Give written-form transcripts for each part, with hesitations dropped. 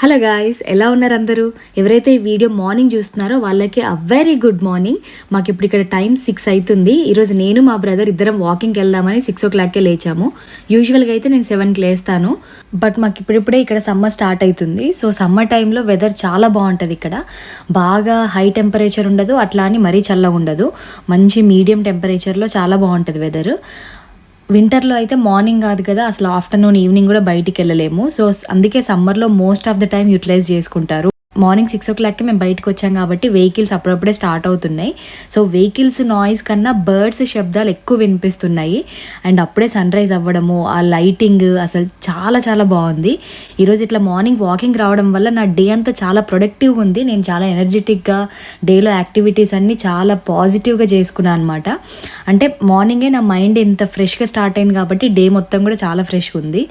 Hello guys, ఎలా ఉన్నారు అందరూ? ఎవరైతే ఈ వీడియో మార్నింగ్ చూస్తున్నారో వాళ్ళకి అ వెరీ గుడ్ మార్నింగ్. మాకు ఇప్పుడు ఇక్కడ టైం 6 అవుతుంది. ఈరోజు నేను మా బ్రదర్ ఇద్దరం వాకింగ్కి వెళ్దామని 6 o'clockకే లేచాము. యూజువల్గా అయితే నేను 7కి లేస్తాను. బట్ మాకు ఇప్పుడిప్పుడే ఇక్కడ సమ్మర్ స్టార్ట్ అవుతుంది. సో సమ్మర్ టైంలో వెదర్ చాలా బాగుంటుంది. ఇక్కడ బాగా హై టెంపరేచర్ ఉండదు, అట్లా అని మరీ చల్లగా ఉండదు. మంచి మీడియం టెంపరేచర్లో చాలా బాగుంటుంది వెదర్. వింటర్లో అయితే మార్నింగ్ కాదు కదా, అసలు ఆఫ్టర్నూన్ ఈవినింగ్ కూడా బయటికి వెళ్ళలేము. సో అందుకే సమ్మర్లో most of the time utilize చేసుకుంటారు. మార్నింగ్ 6 o'clockకి మేము బయటకు వచ్చాం కాబట్టి వెహికల్స్ అప్పుడప్పుడే స్టార్ట్ అవుతున్నాయి. సో వెహికల్స్ నాయిస్ కన్నా బర్డ్స్ శబ్దాలు ఎక్కువ వినిపిస్తున్నాయి. అండ్ అప్పుడే సన్ రైజ్ అవ్వడము, ఆ లైటింగ్ అసలు చాలా చాలా బాగుంది. ఈరోజు ఇట్లా మార్నింగ్ వాకింగ్ రావడం వల్ల నా డే అంతా చాలా ప్రొడక్టివ్గా ఉంది. నేను చాలా ఎనర్జెటిక్గా డేలో యాక్టివిటీస్ అన్నీ చాలా పాజిటివ్గా చేసుకున్నాను అనమాట. అంటే మార్నింగే నా మైండ్ ఎంత ఫ్రెష్గా స్టార్ట్ అయింది కాబట్టి డే మొత్తం కూడా చాలా ఫ్రెష్గా ఉంది.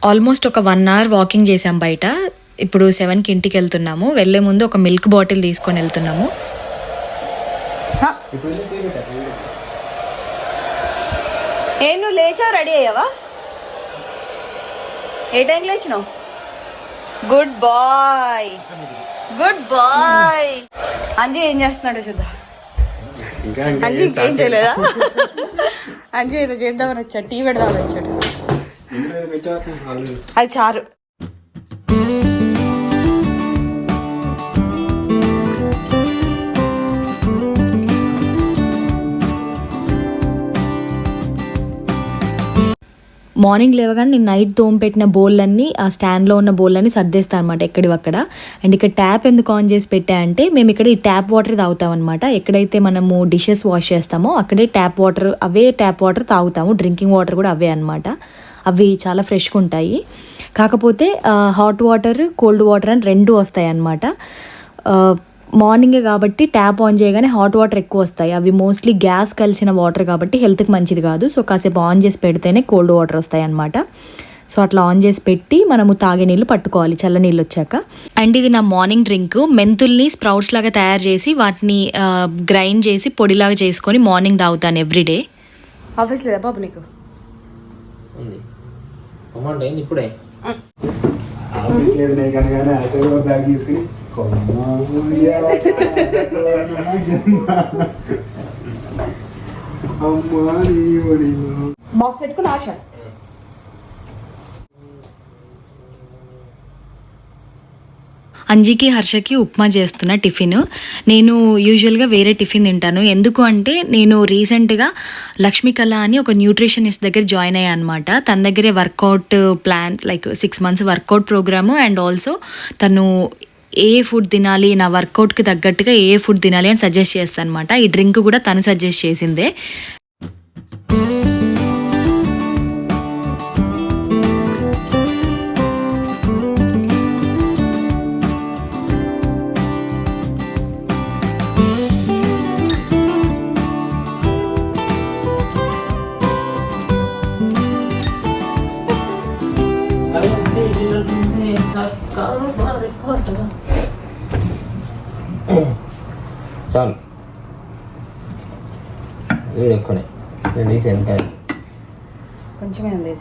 ఆల్మోస్ట్ ఒక 1 hour వాకింగ్ చేసాం బయట. ఇప్పుడు 7కి ఇంటికి వెళ్తున్నాము. వెళ్ళే ముందు ఒక మిల్క్ బాటిల్ తీసుకొని వెళ్తున్నాము. నువ్వు లేచావు, రెడీ అయ్యావా? ఏ టైంకి లేచినావు? Good boy, good boy. Anji ఏం చేస్తున్నాడు చూద్దాం. అంజీ ఇంకేం చేయలేదా? అంజీ ఏదో చేద్దామని వచ్చాడు, టీ పెడదామని వచ్చాడు. అది చారు. మార్నింగ్ లేవగానే నేను నైట్ తోమ పెట్టిన బౌల్లన్నీ, ఆ స్టాండ్లో ఉన్న బౌల్లన్నీ సర్దేస్తాను అనమాట ఎక్కడివక్కడ. అండ్ ఇక్కడ ట్యాప్ ఎందుకు ఆన్ చేసి పెట్టా అంటే, మేము ఇక్కడ ఈ ట్యాప్ వాటర్ తాగుతాం అనమాట. ఎక్కడైతే మనము డిషెస్ వాష్ చేస్తామో అక్కడే ట్యాప్ వాటర్ తాగుతాము. డ్రింకింగ్ వాటర్ కూడా అవే అనమాట. అవి చాలా ఫ్రెష్గా ఉంటాయి. కాకపోతే హాట్ వాటర్, కోల్డ్ వాటర్ అని 2 వస్తాయి అన్నమాట. మార్నింగే కాబట్టి ట్యాప్ ఆన్ చేయగానే హాట్ వాటర్ ఎక్కువ వస్తాయి. అవి మోస్ట్లీ గ్యాస్ కలిసిన వాటర్ కాబట్టి హెల్త్కి మంచిది కాదు. సో కాసేపు ఆన్ చేసి పెడితేనే కోల్డ్ వాటర్ వస్తాయి అన్నమాట. సో అట్లా ఆన్ చేసి పెట్టి మనము తాగే నీళ్ళు పట్టుకోవాలి చల్ల నీళ్ళు వచ్చాక. అండ్ ఇది నా మార్నింగ్ డ్రింక్. మెంతుల్ని స్ప్రౌట్స్ లాగా తయారు చేసి వాటిని గ్రైండ్ చేసి పొడిలాగా చేసుకొని మార్నింగ్ తాగుతాను ఎవ్రీడే. ఆఫీస్ లేదా బాబు నీకు? ఇప్పుడే ఆఫీస్ లేదు కానీ ఆటో బ్యాగ్ తీసుకుని బాక్స్ పెట్టుకుని ఆశ. అంజీకి హర్షకి ఉప్మా చేస్తున్న టిఫిన్. నేను యూజువల్గా వేరే టిఫిన్ తింటాను. ఎందుకు అంటే నేను రీసెంట్గా లక్ష్మీకళ అని ఒక న్యూట్రిషనిస్ట్ దగ్గర జాయిన్ అయ్యా అనమాట. తన దగ్గరే workout plans, like 6 months workout program. And also తను ఏ ఫుడ్ తినాలి, నా వర్కౌట్కి తగ్గట్టుగా ఏ ఫుడ్ తినాలి అని సజెస్ట్ చేస్తాను అనమాట. ఈ డ్రింక్ కూడా తను సజెస్ట్ చేసిందే. చాలు, వీడు ఎక్కువనే నేను తీసి ఎంత కొంచెమే ఉంది.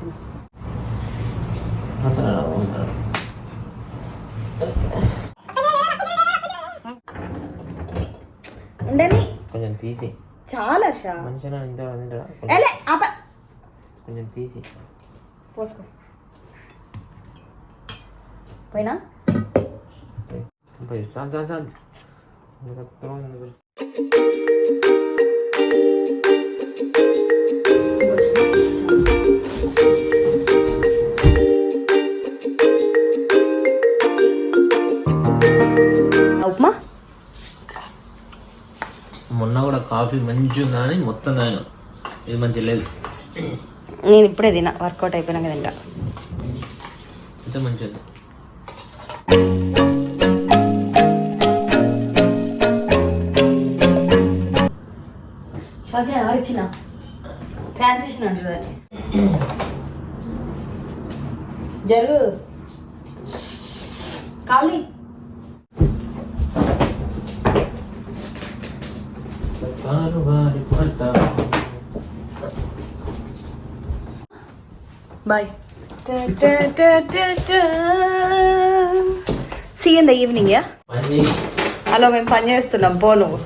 ఉండని కొంచెం తీసి చాలా మనిషి కొంచెం తీసి పోసుకో. పోయినా చాలు చాలు చాలు. ఉప్మా మొన్న కూడా కాఫీ మంచిగా ఉందని మొత్తం తాగిన. ఇది మంచి లేదు. నేను ఇప్పుడే తిన్నా, వర్కౌట్ అయిపోయినాక తింటా. ఇంత మంచిది. ఇచ్చిన ట్రాన్సిషన్ అంటారు దాన్ని. జరుగు ఖాళీ. Bye. See in the evening. Yeah hello, మేము పని చేస్తున్నాం. పో నువ్వు.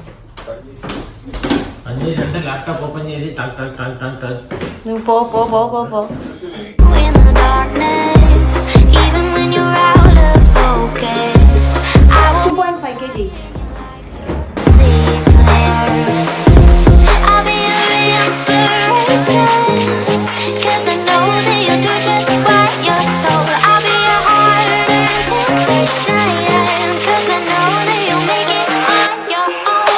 అంటే ల్యాప్టాప్ ఓపెన్ చేసి టక్ టక్ టక్ టక్ టక్. నువ్వు పో పో పో పో పో. In the darkness, even when you're out of focus, I will 2.5 kg each. see clear. I'll be your inspiration, 'cause I know that you'll do just what you're told. I'll be your heart-earned temptation, 'cause I know that you'll make it on your own.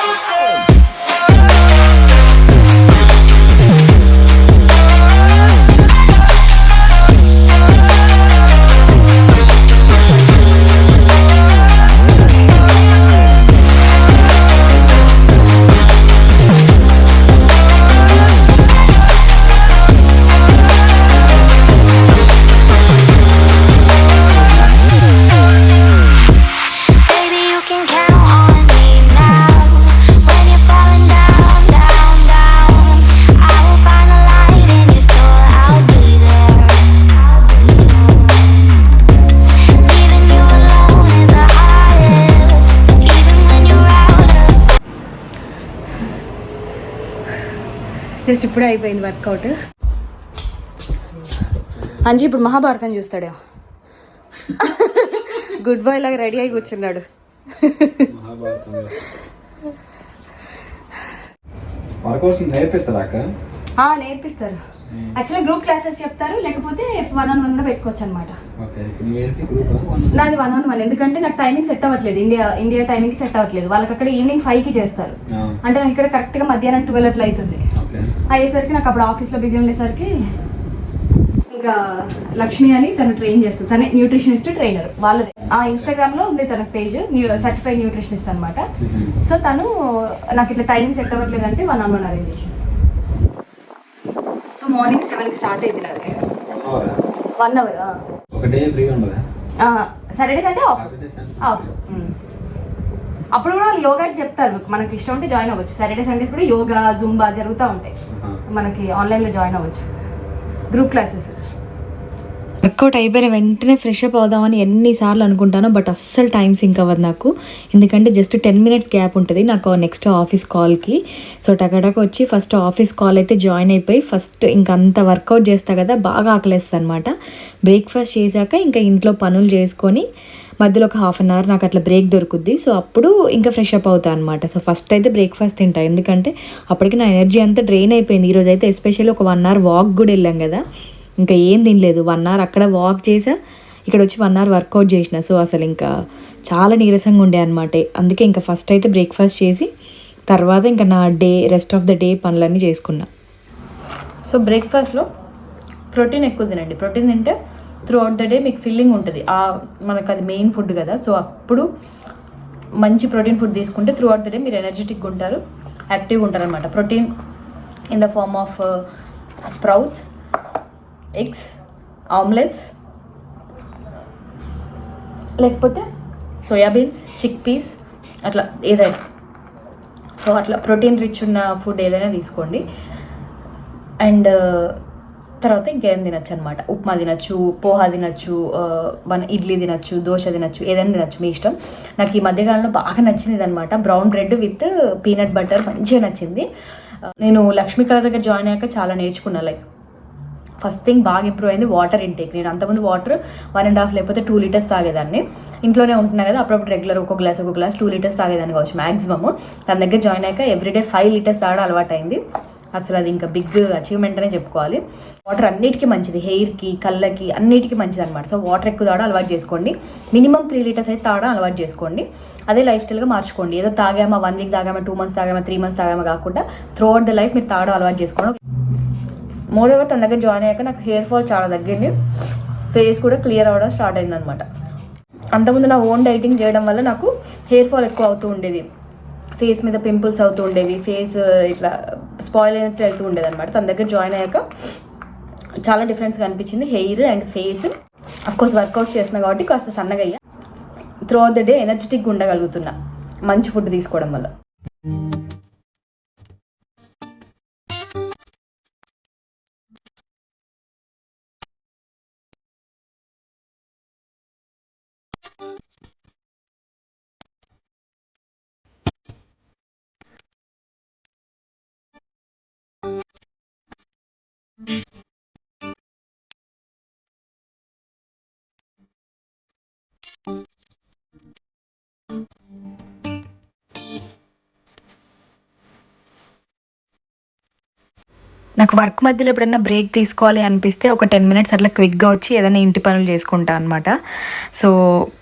Baby, you can count on me now. When you're falling down, down, down, I will find the light in your soul. I'll be there. Leaving you alone is the hardest, even when you're out of. Just ఇప్పుడే అయిపోయింది work out. Anji ఇప్పుడు మహాభారతం చూస్తాడు. Good bye లాగా ready అయి కూర్చున్నాడు. Workouts నేర్పిస్తారా అక్క? నేర్పిస్తారు. Actually group classes చెప్తారు, లేకపోతే 1-on-1 కూడా పెట్టుకోవచ్చు అనమాట. ఓకే, ఇప్పుడు నువ్వేంటి గ్రూప్? నాది 1-on-1, ఎందుకంటే నాకు టైమింగ్ సెట్ అవ్వట్లేదు. ఇండియా టైమింగ్ సెట్ అవ్వట్లేదు. వాళ్ళకి అక్కడ ఈవినింగ్ 5కి చేస్తారు. అంటే నాకు ఇక్కడ కరెక్ట్గా మధ్యాహ్నం 12 అట్లా అవుతుంది. ఓకే, అయ్యేసరికి నాకు అప్పుడు ఆఫీస్లో బిజీ ఉండేసరికి ఇంకా లక్ష్మి అని తను ట్రైన్ చేస్తుంది. తనే న్యూట్రిషనిస్ట్ ట్రైనర్. వాళ్ళది ఆ ఇన్స్టాగ్రామ్ లో ఉంది తన పేజ్, సర్టిఫైడ్ న్యూట్రిషనిస్ట్ అనమాట. సో తను నాకు ఇట్లా టైమింగ్ సెట్ అవ్వట్లేదు అంటే 1-on-1 అరేంజ్ చేసింది. సో మార్నింగ్ 7కి స్టార్ట్ అయింది నాది. 1 అవర్. ఒక డే ఫ్రీ ఉండదా? సాటర్డేస్ అంటే ఆఫ్. అప్పుడు కూడా వాళ్ళు యోగా చెప్తారు, మనకి ఇష్టం ఉంటే జాయిన్ అవ్వచ్చు. సాటర్డే సండేస్ కూడా యోగా, జుంబా జరుగుతూ ఉంటాయి. మనకి ఆన్లైన్లో జాయిన్ అవ్వచ్చు, గ్రూప్ క్లాసెస్. వర్కౌట్ అయిపోయిన వెంటనే ఫ్రెష్ అప్ అవుదామని ఎన్నిసార్లు అనుకుంటానో, బట్ అస్సలు టైం సింక్ అవ్వదు నాకు. ఎందుకంటే జస్ట్ 10 minutes గ్యాప్ ఉంటుంది నాకు నెక్స్ట్ ఆఫీస్ కాల్కి. సో టకాటక వచ్చి ఫస్ట్ ఆఫీస్ కాల్ అయితే జాయిన్ అయిపోయి ఫస్ట్ ఇంకంత వర్కౌట్ చేస్తా కదా, బాగా ఆకలేస్తుంది అనమాట. బ్రేక్ఫాస్ట్ చేశాక ఇంకా ఇంట్లో పనులు చేసుకొని మధ్యలో ఒక 1/2 hour నాకు అట్లా బ్రేక్ దొరుకుద్ది. సో అప్పుడు ఇంకా ఫ్రెష్ అప్ అవుతా అనమాట. సో ఫస్ట్ అయితే బ్రేక్ఫాస్ట్ తింటా, ఎందుకంటే అప్పటికి నా ఎనర్జీ అంతా డ్రైన్ అయిపోయింది. ఈరోజు అయితే ఎస్పెషల్లీ ఒక 1 hour వాక్ కూడా వెళ్ళాం కదా, ఇంకా ఏం తినలేదు. 1 hour అక్కడ వాక్ చేసా, ఇక్కడ వచ్చి 1 hour వర్కౌట్ చేసిన. సో అసలు ఇంకా చాలా నీరసంగా ఉండే అనమాట. అందుకే ఇంకా ఫస్ట్ అయితే బ్రేక్ఫాస్ట్ చేసి తర్వాత ఇంకా నా రెస్ట్ ఆఫ్ ద డే పనులన్నీ చేసుకున్నా. సో బ్రేక్ఫాస్ట్లో ప్రోటీన్ ఎక్కువ తినండి. ప్రోటీన్ తింటే త్రూ అవుట్ ద డే మీకు ఫిల్లింగ్ ఉంటుంది. మనకు అది మెయిన్ ఫుడ్ కదా. సో అప్పుడు మంచి ప్రోటీన్ ఫుడ్ తీసుకుంటే త్రూ అవుట్ ద డే మీరు ఎనర్జెటిక్గా ఉంటారు, యాక్టివ్గా ఉంటారు అనమాట. Protein in the form of sprouts, eggs, omelettes, లేకపోతే సోయాబీన్స్, చిక్ పీస్, అట్లా ఏదైనా. సో అట్లా ప్రోటీన్ రిచ్ ఉన్న ఫుడ్ ఏదైనా తీసుకోండి. అండ్ తర్వాత ఇంకేం తినచ్చు అనమాట. ఉప్మా తినచ్చు, పోహా తినచ్చు, మన ఇడ్లీ తినచ్చు, దోశ తినచ్చు, ఏదైనా తినచ్చు, మీ ఇష్టం. నాకు ఈ మధ్యకాలంలో బాగా నచ్చింది అనమాట brown bread with peanut butter, మంచిగా నచ్చింది. నేను లక్ష్మీ కళ దగ్గర జాయిన్ అయ్యాక చాలా నేర్చుకున్నా. లైక్ ఫస్ట్ థింగ్ బాగా ఇంప్రూవ్ అయింది వాటర్ ఇంటేక్. నేను అంతకుముందు వాటర్ 1.5 లేకపోతే 2 liters తాగేదాన్ని. ఇంట్లోనే ఉంటున్నా కదా, అప్పుడప్పుడు రెగ్యులర్ ఒక గ్లాస్ 2 liters తాగేదాన్ని కావచ్చు మ్యాక్సిమమ్. తన దగ్గర జాయిన్ అయ్యాక ఎవ్రీడే 5 liters తాగడం అలవాటు అయింది. అసలు అది ఇంకా బిగ్ అచీవ్మెంట్ అనే చెప్పుకోవాలి. వాటర్ అన్నిటికీ మంచిది, హెయిర్కి, కళ్ళకి, అన్నిటికీ మంచిది అనమాట. సో వాటర్ ఎక్కువ తాగడం అలవాటు చేసుకోండి. మినిమం 3 liters అయితే తాగడం అలవాటు చేసుకోండి. అదే లైఫ్ స్టైల్గా మార్చుకోండి. ఏదో తాగామా 1 week తాగామా, 2 months తాగామా, 3 months తాగామా కాకుండా త్రూ అవుట్ ద లైఫ్ మీరు తాగడం అలవాటు చేసుకోండి. మోర్ ఓవర్ తన దగ్గర జాయిన్ అయ్యాక నాకు హెయిర్ ఫాల్ చాలా తగ్గింది, ఫేస్ కూడా క్లియర్ అవ్వడం స్టార్ట్ అయిందనమాట. అంతకుముందు నా ఓన్ డైటింగ్ చేయడం వల్ల నాకు హెయిర్ ఫాల్ ఎక్కువ అవుతూ ఉండేది. ఫేస్ మీద పింపుల్స్ అవుతూ ఉండేవి, ఫేస్ ఇట్లా స్పాయిల్ అయినట్టు వెళ్తూ ఉండేది అనమాట. తన దగ్గర జాయిన్ అయ్యాక చాలా డిఫరెన్స్గా అనిపించింది hair and face. Of course workouts చేస్తున్నా కాబట్టి కాస్త సన్నగా అయ్యా. త్రూ అవుట్ ద డే ఎనర్జెటిక్గా ఉండగలుగుతున్నా మంచి ఫుడ్ తీసుకోవడం వల్ల. నాకు వర్క్ మధ్యలో ఎప్పుడైనా బ్రేక్ తీసుకోవాలి అనిపిస్తే ఒక 10 minutes అట్లా క్విక్గా వచ్చి ఏదైనా ఇంటి పనులు చేసుకుంటా అనమాట. సో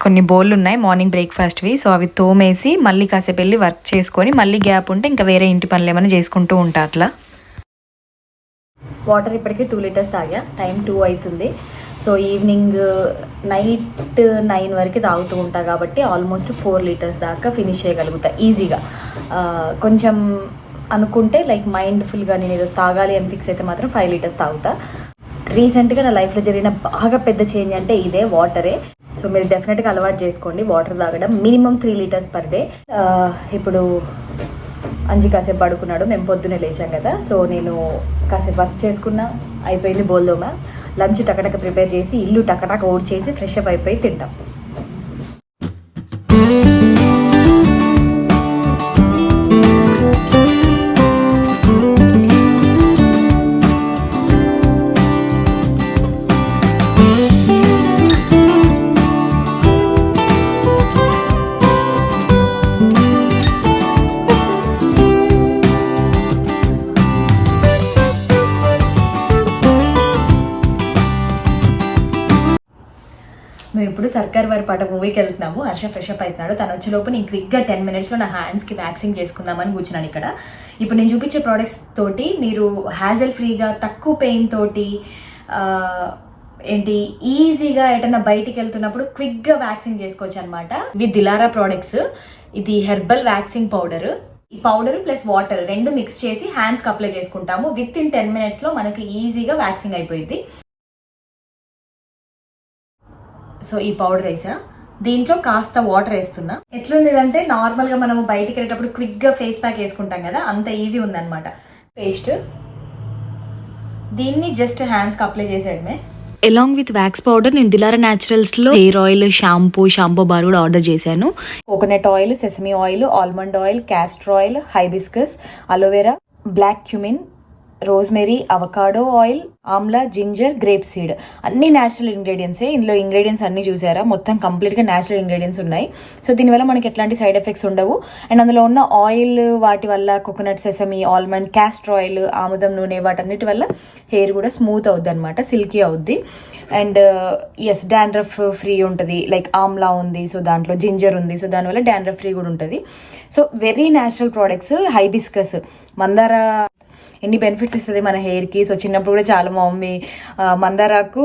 కొన్ని బౌళ్ళు ఉన్నాయి మార్నింగ్ బ్రేక్ఫాస్ట్వి. సో అవి తోమేసి మళ్ళీ కాసేపు వెళ్ళి వర్క్ చేసుకొని మళ్ళీ గ్యాప్ ఉంటే ఇంకా వేరే ఇంటి పనులు ఏమైనా చేసుకుంటూ ఉంటా అట్లా. వాటర్ ఇప్పటికీ 2 liters తాగా. టైం 2 అవుతుంది. సో ఈవినింగ్ నైట్ 9 వరకు తాగుతూ ఉంటా కాబట్టి ఆల్మోస్ట్ 4 liters దాకా ఫినిష్ చేయగలుగుతా ఈజీగా. కొంచెం అనుకుంటే లైక్ మైండ్ఫుల్గా నేను ఈరోజు తాగాలి అని ఫిక్స్ అయితే మాత్రం 5 liters తాగుతా. రీసెంట్గా నా లైఫ్లో జరిగిన బాగా పెద్ద చేంజ్ అంటే ఇదే, వాటరే. సో మీరు డెఫినెట్గా అలవాటు చేసుకోండి వాటర్ తాగడం. Minimum 3 liters per day. ఇప్పుడు అంజి కాసేపు పడుకున్నాడు, మేము పొద్దున్నే లేచాం కదా. సో నేను కాసేపు వర్క్ చేసుకున్నా, అయిపోయింది బోల్దోమా. లంచ్ టకటక ప్రిపేర్ చేసి ఇల్లు టకటక ఊడ్చేసి ఫ్రెష్ అప్ అయిపోయి తింటాం. మేము ఇప్పుడు సర్కార్ వారి పాట మూవీకి వెళ్తున్నాము. హర్ష ఫ్రెష్ అప్ అవుతున్నాడు. తను వచ్చేలోపు నేను క్విక్గా 10 minutesలో నా హ్యాండ్స్కి వ్యాక్సింగ్ చేసుకుందామని కూర్చున్నాను ఇక్కడ. ఇప్పుడు నేను చూపించే ప్రోడక్ట్స్ తోటి మీరు హ్యాజల్ ఫ్రీగా తక్కువ పెయిన్ తోటి ఈజీగా ఎటన్నా బయటికి వెళ్తున్నప్పుడు క్విక్గా వ్యాక్సింగ్ చేసుకోవచ్చు అనమాట. ఇవి దిలారా ప్రోడక్ట్స్. ఇది హెర్బల్ వ్యాక్సింగ్ పౌడర్. ఈ పౌడర్ ప్లస్ వాటర్ రెండు మిక్స్ చేసి హ్యాండ్స్కి అప్లై చేసుకుంటాము. విత్ ఇన్ 10 minutesలో మనకి ఈజీగా వ్యాక్సింగ్ అయిపోయింది. సో ఈ పౌడర్ వేసా, దీంట్లో కాస్త వాటర్ వేస్తున్నా. ఎట్లుంది అంటే నార్మల్గా మనం బయటికి వెళ్ళేటప్పుడు క్విక్గా ఫేస్ ప్యాక్ వేసుకుంటాం కదా, అంత ఈజీ ఉందన్నమాట. పేస్ట్ దీన్ని జస్ట్ హ్యాండ్స్కి అప్లై చేసేయడమే. అలాంగ్ విత్ వ్యాక్స్ పౌడర్ నేను దిలారా న్యాచురల్స్లో హెయిర్ ఆయిల్, షాంపూ బార్ కూడా ఆర్డర్ చేశాను. Coconut oil, sesame oil, almond oil, castor oil, hibiscus, aloe vera, black cumin, rosemary, avocado oil, amla, ginger, grape seed అన్ని natural ఇంగ్రీడియంట్సే. ఇందులో ఇంగ్రీడియంట్స్ అన్ని చూసారా, మొత్తం కంప్లీట్గా న్యాచురల్ ఇంగ్రీడియంట్స్ ఉన్నాయి. సో దీనివల్ల మనకి ఎట్లాంటి సైడ్ ఎఫెక్ట్స్ ఉండవు. అండ్ అందులో ఉన్న ఆయిల్ వాటి వల్ల coconut, sesame, almond, castor oil, ఆముదం నూనె వాటన్నిటి వల్ల హెయిర్ కూడా స్మూత్ అవుద్ది అనమాట, సిల్కీ అవుద్ది. అండ్ ఎస్ డాండ్రఫ్ ఫ్రీ ఉంటుంది. లైక్ ఆమ్లా ఉంది, సో దాంట్లో జింజర్ ఉంది, సో దానివల్ల డాండ్రఫ్ ఫ్రీ కూడా ఉంటుంది. So very natural products. Hibiscus, మందార ఎన్ని బెనిఫిట్స్ ఇస్తుంది మన హెయిర్కి. సో చిన్నప్పుడు కూడా చాలా మా మమ్మీ మందారాకు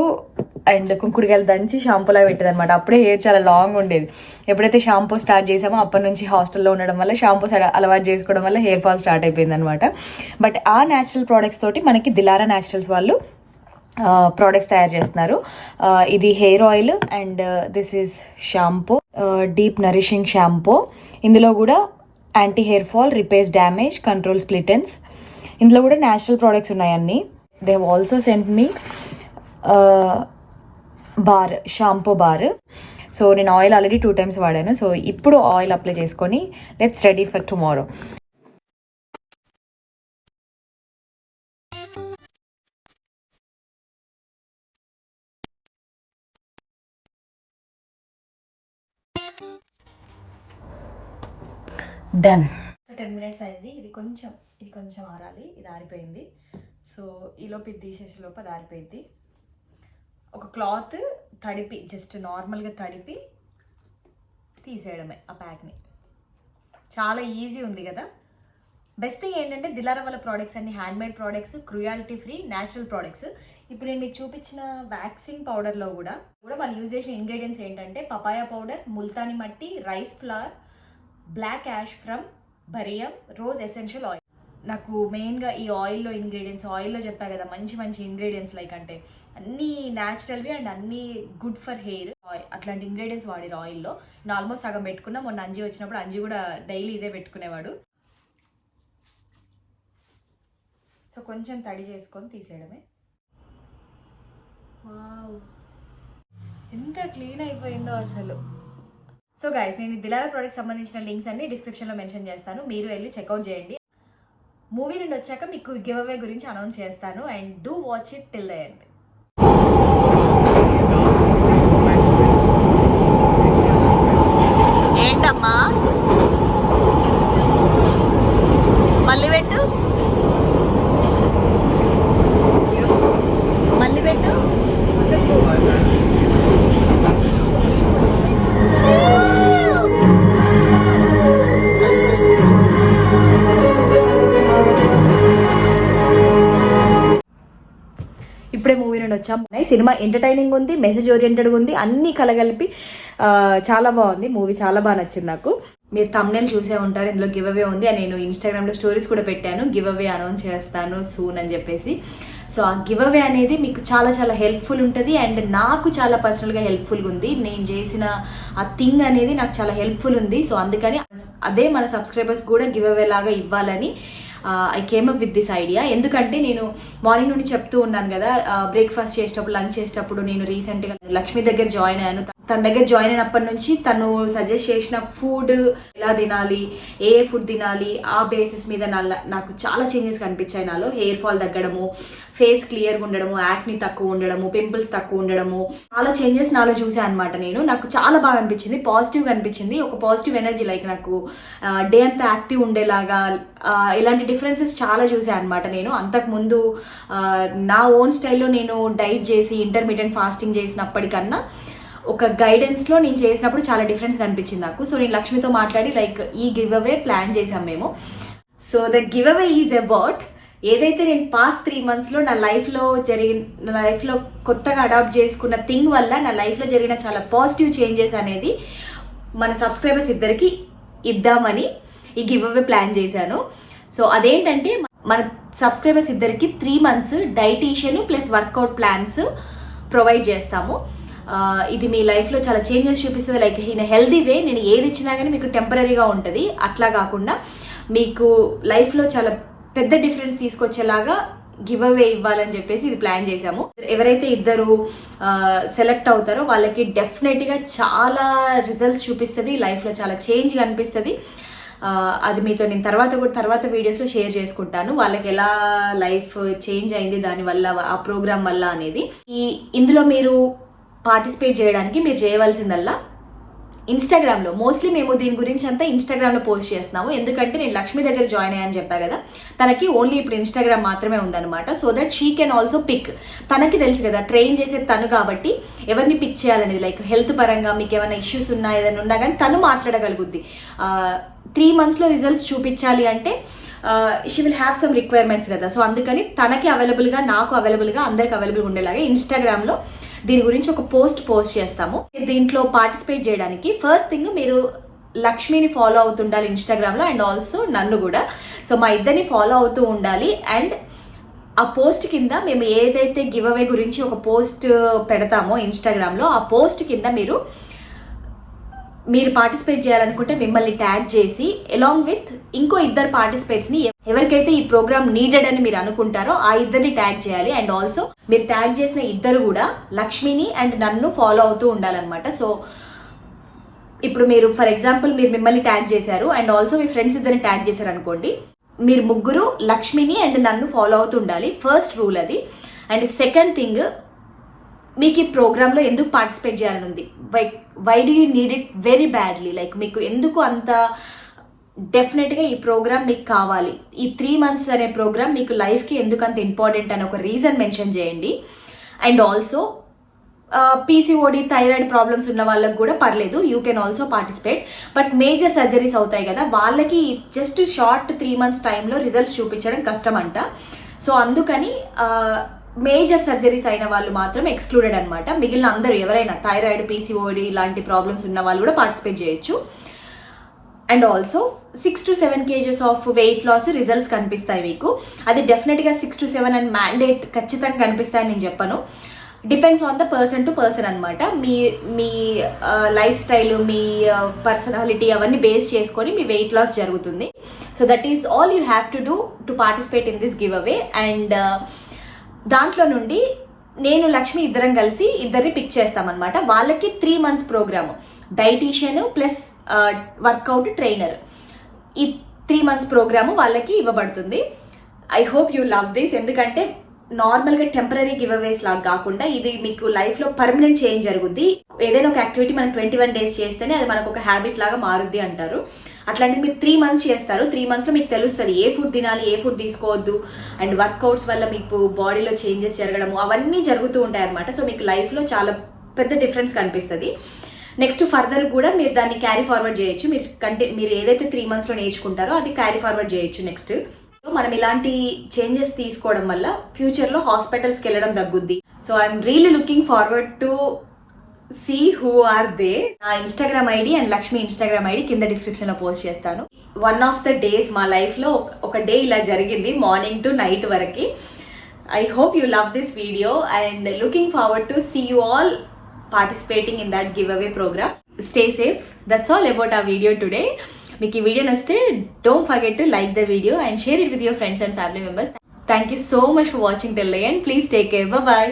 అండ్ కుంకుడుకాయలు దంచి షాంపూలాగా పెట్టేది అనమాట. అప్పుడే హెయిర్ చాలా లాంగ్ ఉండేది. ఎప్పుడైతే షాంపూ స్టార్ట్ చేసామో అప్పటి నుంచి హాస్టల్లో ఉండడం వల్ల షాంపూస్ అలవాటు చేసుకోవడం వల్ల హెయిర్ ఫాల్ స్టార్ట్ అయిపోయింది అనమాట. బట్ ఆ న్యాచురల్ ప్రోడక్ట్స్ తోటి మనకి దిలారా న్యాచురల్స్ వాళ్ళు ప్రోడక్ట్స్ తయారు చేస్తున్నారు. ఇది hair oil and this is shampoo, deep nourishing shampoo. ఇందులో కూడా anti hair fall, repairs damage, control split ends. ఇందులో కూడా న్యాచురల్ ప్రోడక్ట్స్ ఉన్నాయన్నీ. They have also sent me bar, shampoo bar. So నేను ఆయిల్ ఆల్రెడీ 2 times వాడాను. So ఇప్పుడు oil apply చేసుకొని let's ready for tomorrow. Done. 10 minutes అయింది. ఇది కొంచెం ఆరాలి. ఇది ఆరిపోయింది. సో ఈలోపు ఇది తీసేసే లోపు అది ఆరిపోయింది. ఒక క్లాత్ తడిపి జస్ట్ నార్మల్గా తడిపి తీసేయడమే ఆ ప్యాక్ని. చాలా ఈజీ ఉంది కదా. బెస్ట్ థింగ్ ఏంటంటే దిలారా వాళ్ళ ప్రోడక్ట్స్ అన్ని handmade products, cruelty free, natural products. ఇప్పుడు నేను మీకు చూపించిన వ్యాక్సింగ్ పౌడర్లో కూడా వాళ్ళు యూజ్ చేసిన ఇంగ్రీడియంట్స్ ఏంటంటే papaya powder, multani mitti, rice flour, black ash from బరియం రోజ్ ఎసెన్షియల్ ఆయిల్. నాకు మెయిన్గా ఈ ఆయిల్లో ఇంగ్రీడియంట్స్, ఆయిల్లో చెప్పా కదా మంచి మంచి ఇంగ్రీడియంట్స్ లైక్ అంటే అన్నీ న్యాచురల్వి అండ్ అన్నీ గుడ్ ఫర్ హెయిర్, అట్లాంటి ఇంగ్రీడియంట్స్ వాడిరు ఆయిల్లో. నేను ఆల్మోస్ట్ సగం పెట్టుకున్నా. మొన్న అంజీ వచ్చినప్పుడు అంజీ కూడా డైలీ ఇదే పెట్టుకునేవాడు. సో కొంచెం తడి చేసుకొని తీసేయడమే. వావ్, ఎంత క్లీన్ అయిపోయిందో అసలు. సో గైస్, నేను దిలారా ప్రోడక్ట్ సంబంధించిన లింక్స్ అన్ని డిస్క్రిప్షన్లో మెన్షన్ చేస్తాను, మీరు వెళ్ళి చెక్అవుట్ చేయండి. మూవీ నుండి వచ్చాక మీకు గివ్ అవే గురించి అనౌన్స్ చేస్తాను and do watch it till the end. ఏంటమ్మా మళ్ళీ పెట్టు, మళ్ళీ పెట్టు. ఇప్పుడే మూవీ నుండి వచ్చాము. సినిమా ఎంటర్టైనింగ్ ఉంది, మెసేజ్ ఓరియంటెడ్గా ఉంది, అన్నీ కలగలిపి చాలా బాగుంది. మూవీ చాలా బాగా నచ్చింది నాకు. మీరు థంబ్నెయిల్ చూసే ఉంటారు, ఇందులో గివ్ అవే ఉంది. నేను ఇన్స్టాగ్రామ్లో స్టోరీస్ కూడా పెట్టాను, గివ్ అవే అనౌన్స్ చేస్తాను సూన్ అని చెప్పేసి. సో ఆ గివ్ అవే అనేది మీకు చాలా చాలా హెల్ప్ఫుల్ ఉంటుంది అండ్ నాకు చాలా పర్సనల్గా హెల్ప్ఫుల్గా ఉంది. నేను చేసిన ఆ థింగ్ అనేది నాకు చాలా హెల్ప్ఫుల్ ఉంది. సో అందుకని అదే మన సబ్స్క్రైబర్స్ కూడా గివ్ అవే లాగా ఇవ్వాలని I came up with this idea. ఎందుకంటే నేను మార్నింగ్ నుండి చెప్తూ ఉన్నాను కదా, బ్రేక్ఫాస్ట్ చేసేటప్పుడు, లంచ్ చేసేటప్పుడు నేను రీసెంట్గా లక్ష్మి దగ్గర జాయిన్ అయ్యాను. తన దగ్గర జాయిన్ అయినప్పటి నుంచి తను సజెస్ట్ చేసిన ఫుడ్ ఎలా తినాలి, ఏ ఫుడ్ తినాలి, ఆ బేసిస్ మీద నాకు చాలా చేంజెస్ కనిపించాయి. నాలో హెయిర్ ఫాల్ తగ్గడము, ఫేస్ క్లియర్గా ఉండడము, యాక్ని తక్కువ ఉండడము, పింపుల్స్ తక్కువ ఉండడము, చాలా చేంజెస్ నాలో చూసాను అనమాట. నాకు చాలా బాగా అనిపించింది, పాజిటివ్గా అనిపించింది. ఒక పాజిటివ్ ఎనర్జీ, లైక్ నాకు డే అంతా యాక్టివ్ ఉండేలాగా ఇలాంటి డిఫరెన్సెస్ చాలా చూసాను అనమాట. నేను అంతకుముందు నా ఓన్ స్టైల్లో నేను డైట్ చేసి ఇంటర్మీడియట్ ఫాస్టింగ్ చేసినప్పటికన్నా ఒక గైడెన్స్లో నేను చేసినప్పుడు చాలా డిఫరెన్స్ కనిపించింది నాకు. సో నేను లక్ష్మితో మాట్లాడి లైక్ ఈ గివ్ అవే ప్లాన్ చేసాం మేము. So the give away is about ఏదైతే నేను పాస్ట్ 3 monthsలో నా లైఫ్లో కొత్తగా అడాప్ట్ చేసుకున్న థింగ్ వల్ల నా లైఫ్లో జరిగిన చాలా పాజిటివ్ చేంజెస్ అనేది మన సబ్స్క్రైబర్స్ ఇద్దరికి ఇద్దామని ఈ గివ్ అవే ప్లాన్ చేశాను. సో అదేంటంటే మన సబ్స్క్రైబర్స్ ఇద్దరికి 3 months dietitian plus workout plans provide చేస్తాము. ఇది మీ లైఫ్లో చాలా చేంజెస్ చూపిస్తుంది. లైక్ ఇన్ హెల్దీ వే, నేను ఏది ఇచ్చినా కానీ మీకు టెంపరీగా ఉంటుంది, అట్లా కాకుండా మీకు లైఫ్లో చాలా పెద్ద డిఫరెన్స్ తీసుకొచ్చేలాగా గివ్ అవే ఇవ్వాలని చెప్పేసి ఇది ప్లాన్ చేశాము. ఎవరైతే ఇద్దరు సెలెక్ట్ అవుతారో వాళ్ళకి డెఫినెట్గా చాలా రిజల్ట్స్ చూపిస్తుంది, లైఫ్లో చాలా చేంజ్ కనిపిస్తుంది. అది మీతో నేను తర్వాత వీడియోస్లో షేర్ చేసుకుంటాను, వాళ్ళకి ఎలా లైఫ్ చేంజ్ అయింది దానివల్ల, ఆ ప్రోగ్రామ్ వల్ల అనేది. ఇందులో మీరు పార్టిసిపేట్ చేయడానికి మీరు చేయవలసిందల్లా ఇన్స్టాగ్రామ్లో, మోస్ట్లీ మేము దీని గురించి అంతా ఇన్స్టాగ్రామ్లో పోస్ట్ చేస్తున్నాము. ఎందుకంటే నేను లక్ష్మి దగ్గర జాయిన్ అయ్యాను చెప్పాను కదా, తనకి ఓన్లీ ఇప్పుడు ఇన్స్టాగ్రామ్ మాత్రమే ఉందన్నమాట. So that she can also pick. తనకి తెలుసు కదా, ట్రైన్ చేసే తను కాబట్టి ఎవరిని పిక్ చేయాలనేది, లైక్ హెల్త్ పరంగా మీకు ఏమైనా ఇష్యూస్ ఉన్నా ఏదైనా ఉన్నా కానీ తను మాట్లాడగలుగుద్ది. 3 monthsలో రిజల్ట్స్ చూపించాలి అంటే she will have some requirements కదా. సో అందుకని తనకి అవైలబుల్గా, నాకు అవైలబుల్గా, అందరికి అవైలబుల్గా ఉండేలాగా ఇన్స్టాగ్రామ్లో దీని గురించి ఒక పోస్ట్ చేస్తాము. దీంట్లో పార్టిసిపేట్ చేయడానికి ఫస్ట్ థింగ్ మీరు లక్ష్మిని ఫాలో అవుతుండాలి ఇన్స్టాగ్రామ్లో అండ్ ఆల్సో నన్ను కూడా. సో మా ఇద్దరిని ఫాలో అవుతూ ఉండాలి. అండ్ ఆ పోస్ట్ కింద మేము ఏదైతే గివ్ అవే గురించి ఒక పోస్ట్ పెడతామో ఇన్స్టాగ్రామ్లో, ఆ పోస్ట్ కింద మీరు పార్టిసిపేట్ చేయాలనుకుంటే మిమ్మల్ని ట్యాగ్ చేసి అలాంగ్ విత్ ఇంకో 2 పార్టిసిపేట్స్ని, ఎవరికైతే ఈ ప్రోగ్రామ్ నీడెడ్ అని మీరు అనుకుంటారో ఆ ఇద్దరిని ట్యాగ్ చేయాలి. అండ్ ఆల్సో మీరు ట్యాగ్ చేసిన ఇద్దరు కూడా లక్ష్మిని అండ్ నన్ను ఫాలో అవుతూ ఉండాలన్నమాట. సో ఇప్పుడు మీరు ఫర్ ఎగ్జాంపుల్ మీరు మిమ్మల్ని ట్యాగ్ చేశారు అండ్ ఆల్సో మీ ఫ్రెండ్స్ ఇద్దరిని ట్యాగ్ చేశారు అనుకోండి, మీరు ముగ్గురు లక్ష్మిని అండ్ నన్ను ఫాలో అవుతూ ఉండాలి. ఫస్ట్ రూల్ అది. అండ్ సెకండ్ థింగ్, మీకు ఈ ప్రోగ్రాంలో ఎందుకు పార్టిసిపేట్ చేయాలని ఉంది, why do you need it very badly, like మీకు ఎందుకు అంత డెఫినెట్గా ఈ ప్రోగ్రామ్ మీకు కావాలి, ఈ 3 months అనే ప్రోగ్రామ్ మీకు లైఫ్కి ఎందుకు అంత ఇంపార్టెంట్ అని ఒక రీజన్ మెన్షన్ చేయండి. And also PCOD, thyroid problems ఉన్న వాళ్ళకి కూడా పర్లేదు, you can also participate. But major surgeries అవుతాయి కదా, వాళ్ళకి జస్ట్ షార్ట్ 3 months టైంలో రిజల్ట్స్ చూపించడం కష్టం అంట. సో అందుకని మేజర్ సర్జరీస్ అయిన వాళ్ళు మాత్రం ఎక్స్క్లూడెడ్ అనమాట. మిగిలిన అందరూ ఎవరైనా థైరాయిడ్, పీసీఓడి ఇలాంటి ప్రాబ్లమ్స్ ఉన్న వాళ్ళు కూడా పార్టిసిపేట్ చేయొచ్చు. And also 6 to 7 kgs of weight loss results కనిపిస్తాయి మీకు. అది డెఫినెట్గా 6 to 7 అండ్ మ్యాండేట్ ఖచ్చితంగా కనిపిస్తాయని నేను చెప్పను. Depends on the person to person అనమాట. మీ లైఫ్ స్టైల్, మీ పర్సనాలిటీ అవన్నీ బేస్ చేసుకొని మీ వెయిట్ లాస్ జరుగుతుంది. So that is all you have to do to participate in this give away. And దాంట్లో నుండి నేను లక్ష్మి ఇద్దరం కలిసి ఇద్దరిని పిక్ చేస్తామన్నమాట. వాళ్ళకి 3 months program, dietitian plus workout trainer, ఈ 3 months ప్రోగ్రాము వాళ్ళకి ఇవ్వబడుతుంది. I hope you love this. ఎందుకంటే నార్మల్గా టెంపరీ గివ్ అవేస్ లాగా కాకుండా ఇది మీకు లైఫ్లో పర్మనెంట్ చేంజ్ జరుగుద్ది. ఏదైనా ఒక యాక్టివిటీ మనం 21 days చేస్తేనే అది మనకు ఒక హ్యాబిట్ లాగా మారుద్ది అంటారు. అట్లాంటిది మీరు 3 months చేస్తారు. 3 monthsలో మీకు తెలుస్తుంది ఏ ఫుడ్ తినాలి, ఏ ఫుడ్ తీసుకోవద్దు. అండ్ వర్కౌట్స్ వల్ల మీకు బాడీలో చేంజెస్ జరగడము అవన్నీ జరుగుతూ ఉంటాయి అనమాట. సో మీకు లైఫ్లో చాలా పెద్ద డిఫరెన్స్ కనిపిస్తుంది. నెక్స్ట్ ఫర్దర్ కూడా మీరు దాన్ని క్యారీ ఫార్వర్డ్ చేయొచ్చు. మీరు ఏదైతే 3 monthsలో నేర్చుకుంటారో అది క్యారీ ఫార్వర్డ్ చేయొచ్చు. నెక్స్ట్ మనం ఇలాంటి చేంజెస్ తీసుకోవడం వల్ల ఫ్యూచర్లో హాస్పిటల్స్కి వెళ్ళడం తగ్గుద్ది. So I'm really looking forward to see who are they. నా Instagram ID and Lakshmi Instagram ID కింద డిస్క్రిప్షన్లో పోస్ట్ చేస్తాను. వన్ ఆఫ్ ద డేస్ మా లైఫ్లో ఒక డే ఇలా జరిగింది, మార్నింగ్ టు నైట్ వరకు. I hope you love this video and looking forward to see you all participating in that giveaway program. Stay safe. That's all about our video today. మీకు ఈ video నచ్చితే don't forget to like the video and share it with your friends and family members. Thank you so much for watching till the end. Please take care. Bye bye.